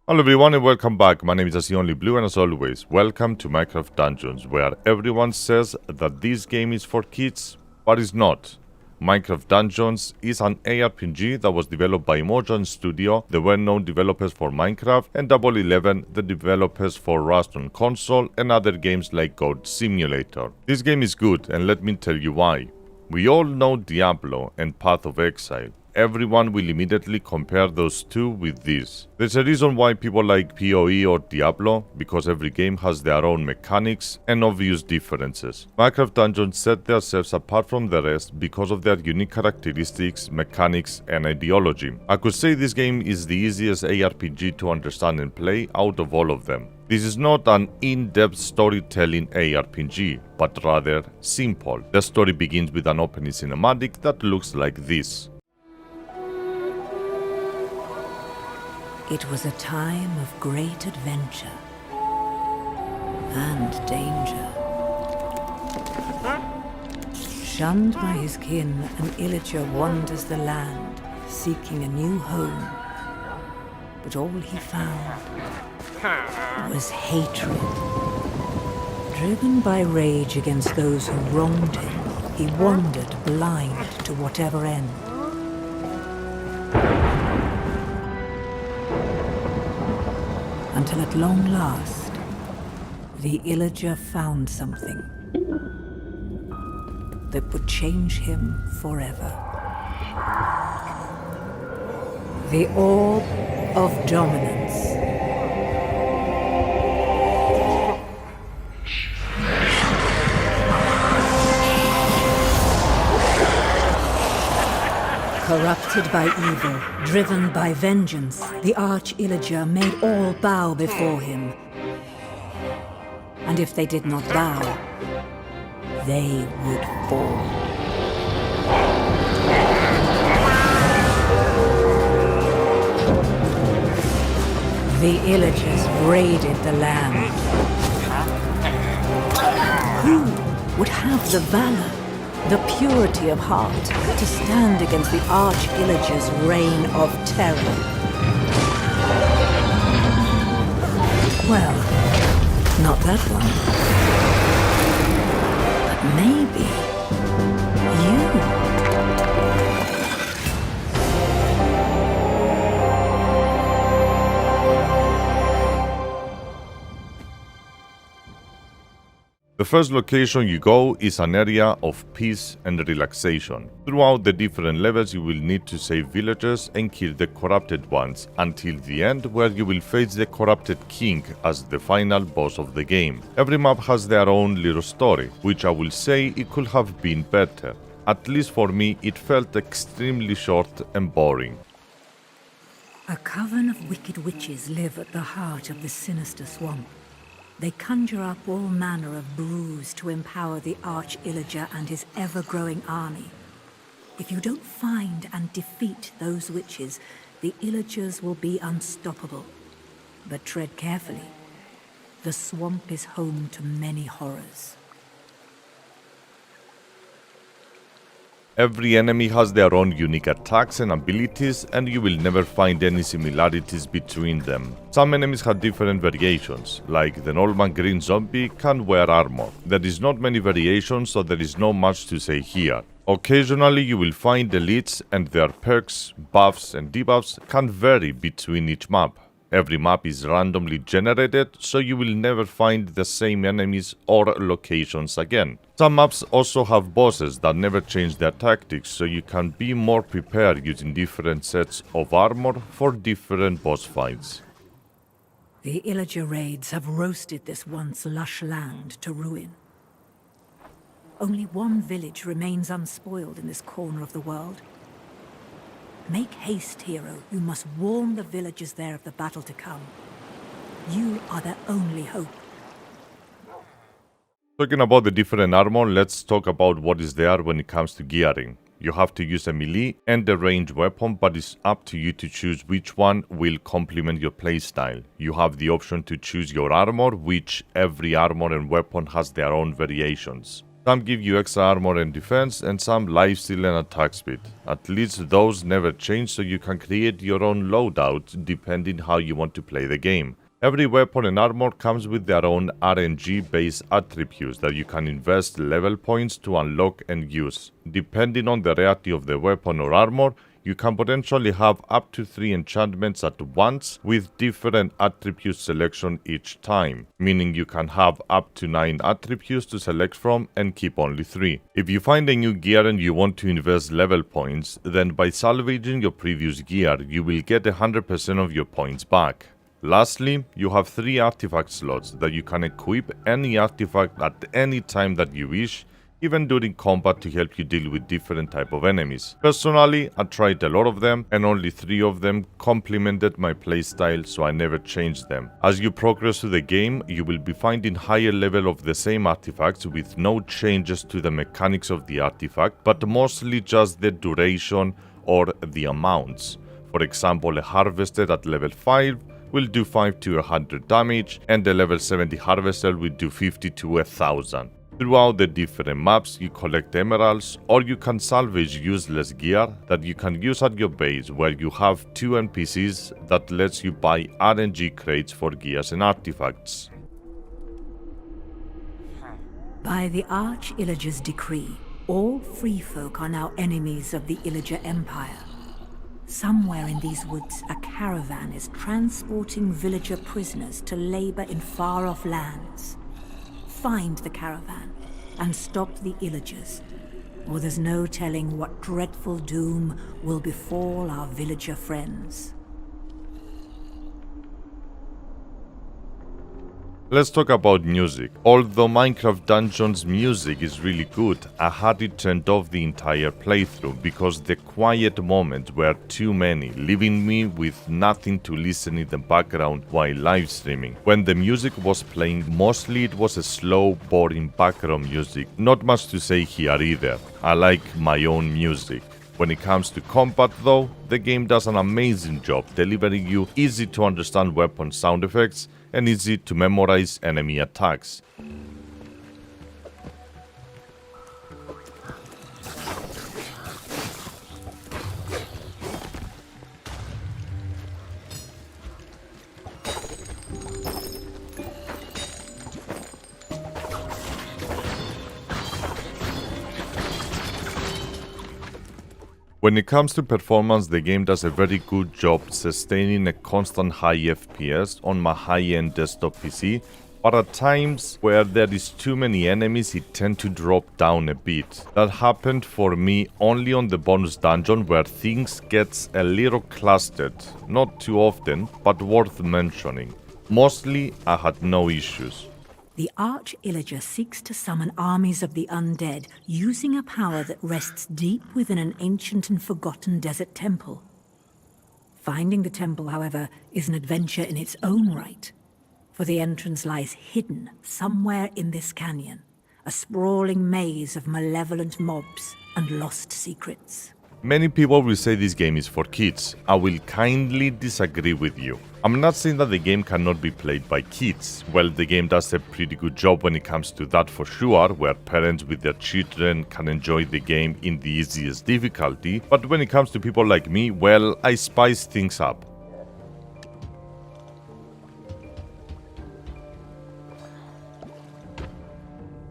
Hello everyone and welcome back. My name is ICOnlyBlue and as always, welcome to Minecraft Dungeons, where everyone says that this game is for kids, but it's not. Minecraft Dungeons is an ARPG that was developed by Mojang Studio, the well-known developers for Minecraft, and Double 11, the developers for Rust on console and other games like Goat Simulator. This game is good and let me tell you why. We all know Diablo and Path of Exile. Everyone will immediately compare those two with this. There's a reason why people like PoE or Diablo, because every game has their own mechanics and obvious differences. Minecraft Dungeons set themselves apart from the rest because of their unique characteristics, mechanics and ideology. I could say this game is the easiest ARPG to understand and play out of all of them. This is not an in-depth storytelling ARPG, but rather simple. The story begins with an opening cinematic that looks like this. It was a time of great adventure and danger. Shunned by his kin, an illager wanders the land, seeking a new home. But all he found was hatred. Driven by rage against those who wronged him, he wandered blind to whatever end. Until at long last, the illager found something that would change him forever. The Orb of Dominance. Corrupted by evil, driven by vengeance, the arch-illager made all bow before him. And if they did not bow, they would fall. The illagers raided the land. Who would have the valor, the purity of heart, to stand against the arch-illager's reign of terror? Well, not that one. But maybe you. The first location you go is an area of peace and relaxation. Throughout the different levels you will need to save villagers and kill the corrupted ones until the end, where you will face the corrupted king as the final boss of the game. Every map has their own little story, which I will say it could have been better. At least for me it felt extremely short and boring. A coven of wicked witches live at the heart of the sinister swamp. They conjure up all manner of brews to empower the arch-illager and his ever-growing army. If you don't find and defeat those witches, the illagers will be unstoppable. But tread carefully. The swamp is home to many horrors. Every enemy has their own unique attacks and abilities, and you will never find any similarities between them. Some enemies have different variations, like the normal green zombie can wear armor. There is not many variations, so there is not much to say here. Occasionally you will find elites, and their perks, buffs and debuffs can vary between each map. Every map is randomly generated, so you will never find the same enemies or locations again. Some maps also have bosses that never change their tactics, so you can be more prepared using different sets of armor for different boss fights. The illager raids have roasted this once lush land to ruin. Only one village remains unspoiled in this corner of the world. Make haste, hero. You must warn the villagers there of the battle to come. You are their only hope. Talking about the different armor, let's talk about what is there when it comes to gearing. You have to use a melee and a ranged weapon, but it's up to you to choose which one will complement your playstyle. You have the option to choose your armor, which every armor and weapon has their own variations. Some give you extra armor and defense, and some lifesteal and attack speed. At least those never change, so you can create your own loadout depending how you want to play the game. Every weapon and armor comes with their own RNG based attributes that you can invest level points to unlock and use. Depending on the rarity of the weapon or armor, you can potentially have up to 3 enchantments at once with different attribute selection each time, meaning you can have up to 9 attributes to select from and keep only 3. If you find a new gear and you want to invest level points, then by salvaging your previous gear, you will get 100% of your points back. Lastly, you have 3 artifact slots that you can equip any artifact at any time that you wish, even during combat, to help you deal with different type of enemies. Personally, I tried a lot of them and only 3 of them complemented my playstyle, so I never changed them. As you progress through the game, you will be finding higher level of the same artifacts with no changes to the mechanics of the artifact, but mostly just the duration or the amounts. For example, a harvester at level 5 will do 5 to 100 damage, and the level 70 harvester will do 50 to 1000. Throughout the different maps, you collect emeralds, or you can salvage useless gear that you can use at your base, where you have 2 NPCs that lets you buy RNG crates for gears and artifacts. By the Arch-Illager's decree, all free folk are now enemies of the Illager Empire. Somewhere in these woods, a caravan is transporting villager prisoners to labor in far-off lands. Find the caravan and stop the Illagers, or there's no telling what dreadful doom will befall our villager friends. Let's talk about music. Although Minecraft Dungeons music is really good, I had it turned off the entire playthrough because the quiet moments were too many, leaving me with nothing to listen in the background while live streaming. When the music was playing, mostly it was a slow, boring background music. Not much to say here either. I like my own music. When it comes to combat though, the game does an amazing job delivering you easy to understand weapon sound effects and easy to memorize enemy attacks. When it comes to performance, the game does a very good job sustaining a constant high FPS on my high-end desktop PC, but at times where there is too many enemies it tends to drop down a bit. That happened for me only on the bonus dungeon where things gets a little clustered, not too often, but worth mentioning. Mostly I had no issues. The Arch-Illager seeks to summon armies of the undead using a power that rests deep within an ancient and forgotten desert temple. Finding the temple, however, is an adventure in its own right, for the entrance lies hidden somewhere in this canyon, a sprawling maze of malevolent mobs and lost secrets. Many people will say this game is for kids. I will kindly disagree with you. I'm not saying that the game cannot be played by kids. Well, the game does a pretty good job when it comes to that for sure, where parents with their children can enjoy the game in the easiest difficulty. But when it comes to people like me, well, I spice things up.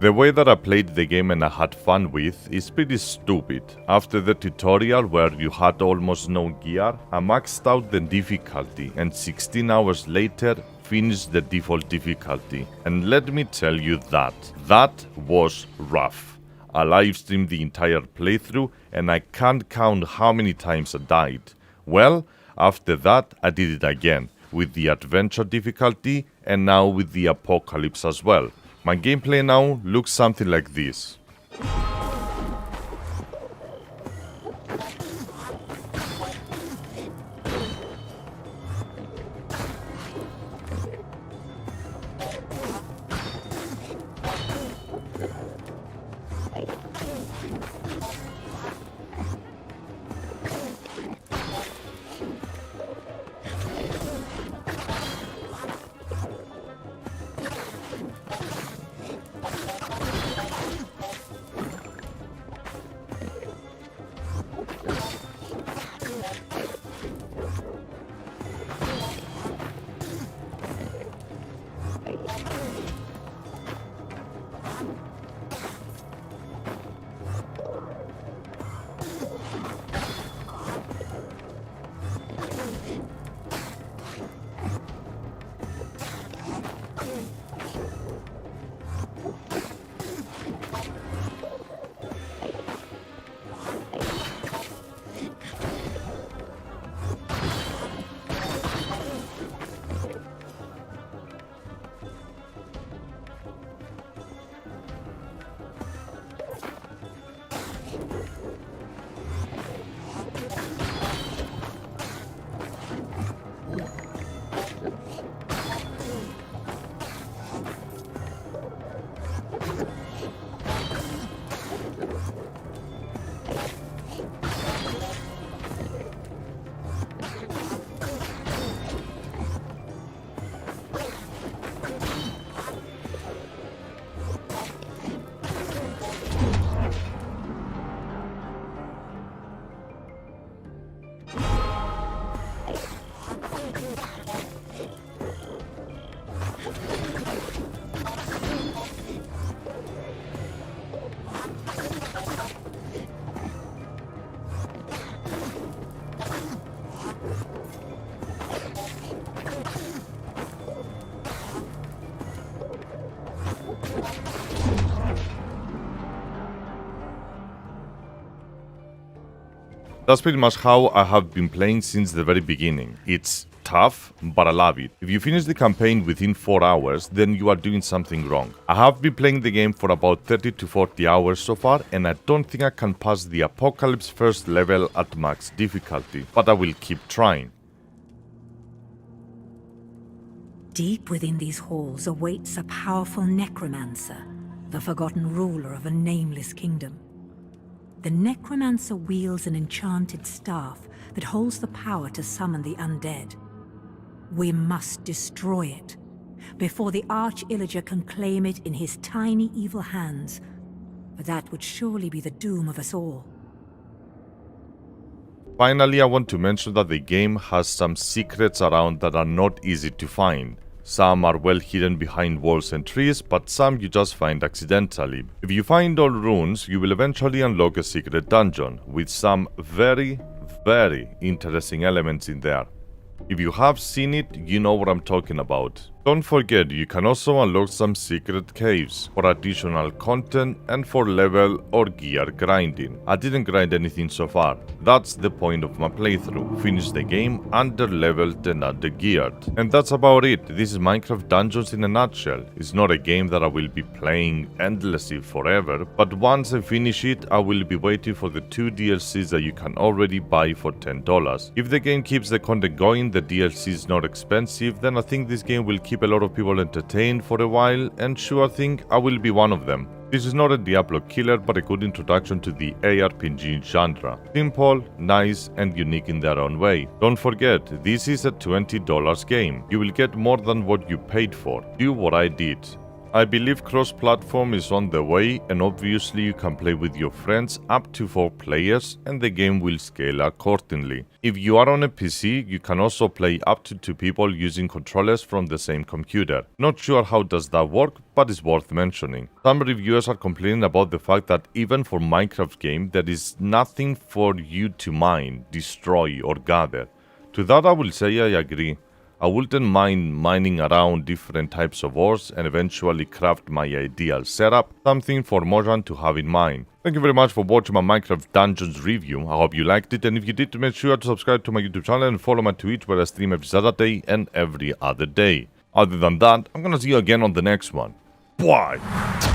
The way that I played the game and I had fun with is pretty stupid. After the tutorial where you had almost no gear, I maxed out the difficulty and 16 hours later finished the default difficulty. And let me tell you that was rough. I live streamed the entire playthrough and I can't count how many times I died. Well, after that I did it again, with the adventure difficulty and now with the apocalypse as well. My gameplay now looks something like this. That's pretty much how I have been playing since the very beginning. It's tough, but I love it. If you finish the campaign within 4 hours, then you are doing something wrong. I have been playing the game for about 30 to 40 hours so far, and I don't think I can pass the Apocalypse first level at max difficulty, but I will keep trying. Deep within these halls awaits a powerful necromancer, the forgotten ruler of a nameless kingdom. The necromancer wields an enchanted staff that holds the power to summon the undead. We must destroy it before the Arch-Illager can claim it in his tiny evil hands, for that would surely be the doom of us all. Finally, I want to mention that the game has some secrets around that are not easy to find. Some are well hidden behind walls and trees, but some you just find accidentally. If you find all runes, you will eventually unlock a secret dungeon, with some very interesting elements in there. If you have seen it, you know what I'm talking about. Don't forget, you can also unlock some secret caves for additional content and for level or gear grinding. I didn't grind anything so far. That's the point of my playthrough. Finish the game under leveled and under geared. And that's about it. This is Minecraft Dungeons in a nutshell. It's not a game that I will be playing endlessly forever, but once I finish it, I will be waiting for the 2 DLCs that you can already buy for $10. If the game keeps the content going, the DLC is not expensive, then I think this game will keep a lot of people entertained for a while, and sure, I think I will be one of them. This is not a Diablo killer, but a good introduction to the ARPG genre. Simple, nice, and unique in their own way. Don't forget, this is a $20 game. You will get more than what you paid for. Do what I did. I believe cross-platform is on the way, and obviously you can play with your friends up to 4 players and the game will scale accordingly. If you are on a PC, you can also play up to 2 people using controllers from the same computer. Not sure how does that work, but it's worth mentioning. Some reviewers are complaining about the fact that even for Minecraft game, there is nothing for you to mine, destroy or gather. To that I will say I agree. I wouldn't mind mining around different types of ores and eventually craft my ideal setup, something for Mojang to have in mind. Thank you very much for watching my Minecraft Dungeons review. I hope you liked it, and if you did, make sure to subscribe to my YouTube channel and follow my Twitch where I stream every Saturday and every other day. Other than that, I'm gonna see you again on the next one. Bye!